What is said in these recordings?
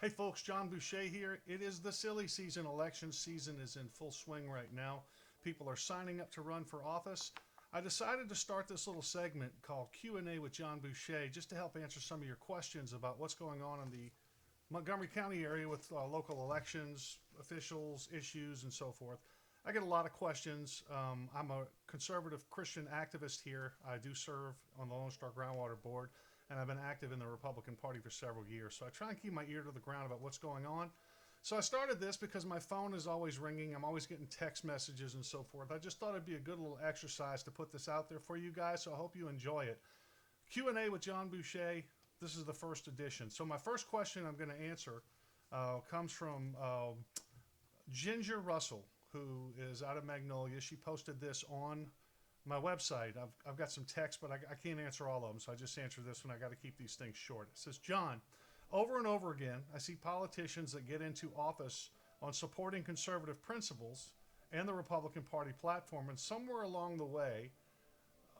Hey folks, John Bouche here. It is the silly season. Election season is in full swing right now. People are signing up to run for office. I decided to start this little segment called Q&A with John Bouche just to help answer some of your questions about what's going on in the Montgomery County area with local elections, officials, issues, and so forth. I get a lot of questions. I'm a conservative Christian activist here. I do serve on the Lone Star Groundwater Board, and I've been active in the Republican Party for several years. So I try and keep my ear to the ground about what's going on. So I started this because my phone is always ringing. I'm always getting text messages and so forth. I just thought it'd be a good little exercise to put this out there for you guys, so I hope you enjoy it. Q&A with John Bouche. This is the first edition. So my first question I'm going to answer comes from Ginger Russell, who is out of Magnolia. She posted this on my website. I've got some text, but I can't answer all of them, so I just answer this one. I got to keep these things short. It says, John, over and over again, I see politicians that get into office on supporting conservative principles and the Republican Party platform, and somewhere along the way,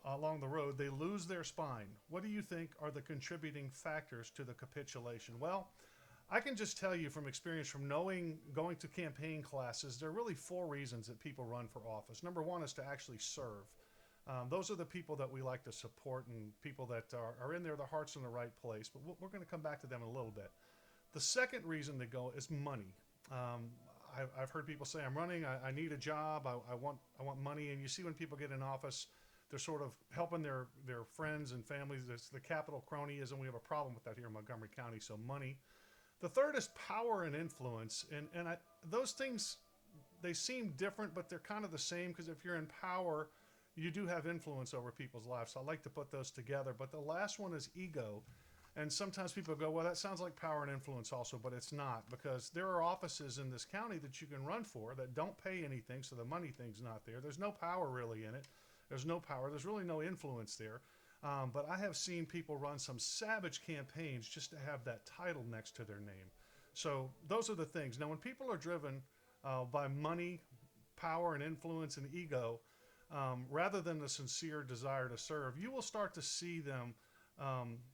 along the road, they lose their spine. What do you think are the contributing factors to the capitulation? Well, I can just tell you from experience, from knowing, going to campaign classes, there are really four reasons that people run for office. Number one is to actually serve. Those are the people that we like to support and people that are in there, their heart's in the right place. But we're going to come back to them in a little bit. The second reason they go is money. I've heard people say, I'm running, I need a job, I want money. And you see when people get in office, they're sort of helping their friends and families. It's the capital cronyism. We have a problem with that here in Montgomery County, so money. The third is power and influence. And those things, they seem different, but they're kind of the same, because if you're in power, you do have influence over people's lives. So I like to put those together. But the last one is ego. And sometimes people go, well, that sounds like power and influence also, but it's not, because there are offices in this county that you can run for that don't pay anything, so the money thing's not there. There's no power really in it. There's no power. There's really no influence there. But I have seen people run some savage campaigns just to have that title next to their name. So those are the things. Now, when people are driven by money, power, and influence and ego, rather than the sincere desire to serve, you will start to see them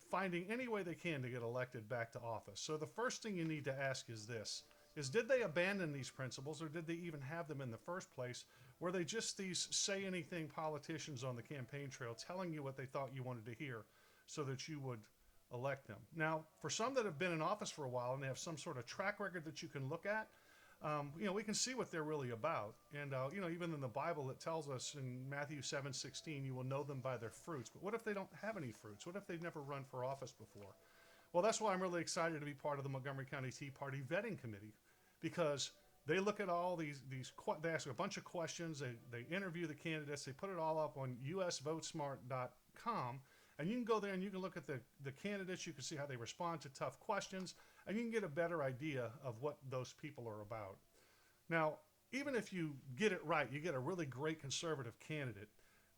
finding any way they can to get elected back to office. So the first thing you need to ask is this, is did they abandon these principles, or did they even have them in the first place? Were they just these say-anything politicians on the campaign trail telling you what they thought you wanted to hear so that you would elect them? Now, for some that have been in office for a while and they have some sort of track record that you can look at, we can see what they're really about. And, even in the Bible, it tells us in Matthew 7:16, you will know them by their fruits. But what if they don't have any fruits? What if they've never run for office before? Well, that's why I'm really excited to be part of the Montgomery County Tea Party vetting committee, because they look at all they ask a bunch of questions, they interview the candidates, they put it all up on usvotesmart.com, and you can go there and you can look at the candidates, you can see how they respond to tough questions, and you can get a better idea of what those people are about. Now, even if you get it right, you get a really great conservative candidate.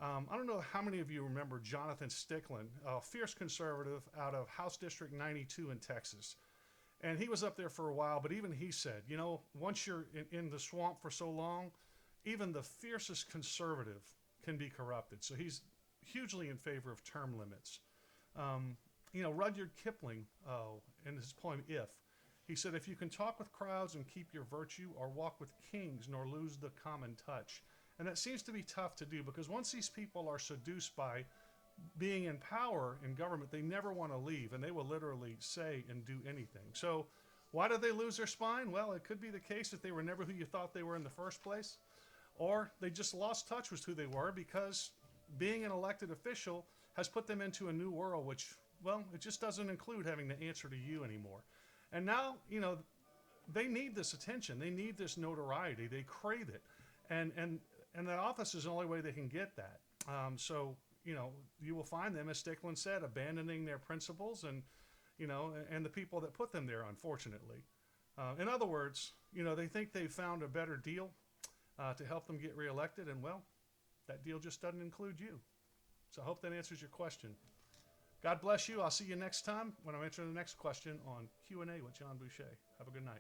I don't know how many of you remember Jonathan Stickland, a fierce conservative out of House District 92 in Texas. And he was up there for a while, but even he said, once you're in the swamp for so long, even the fiercest conservative can be corrupted. So he's hugely in favor of term limits. Rudyard Kipling, in his poem If, he said, if you can talk with crowds and keep your virtue, or walk with kings nor lose the common touch. And that seems to be tough to do, because once these people are seduced by being in power in government, they never want to leave, and they will literally say and do anything. So why did they lose their spine? Well, it could be the case that they were never who you thought they were in the first place, or they just lost touch with who they were, because being an elected official has put them into a new world, which, well, it just doesn't include having to answer to you anymore. And now, they need this attention. They need this notoriety. They crave it. And that office is the only way they can get that. You will find them, as Stickland said, abandoning their principles and the people that put them there, unfortunately. In other words, they think they've found a better deal to help them get reelected, and, well, that deal just doesn't include you. So I hope that answers your question. God bless you. I'll see you next time when I'm answering the next question on Q&A with John Bouche. Have a good night.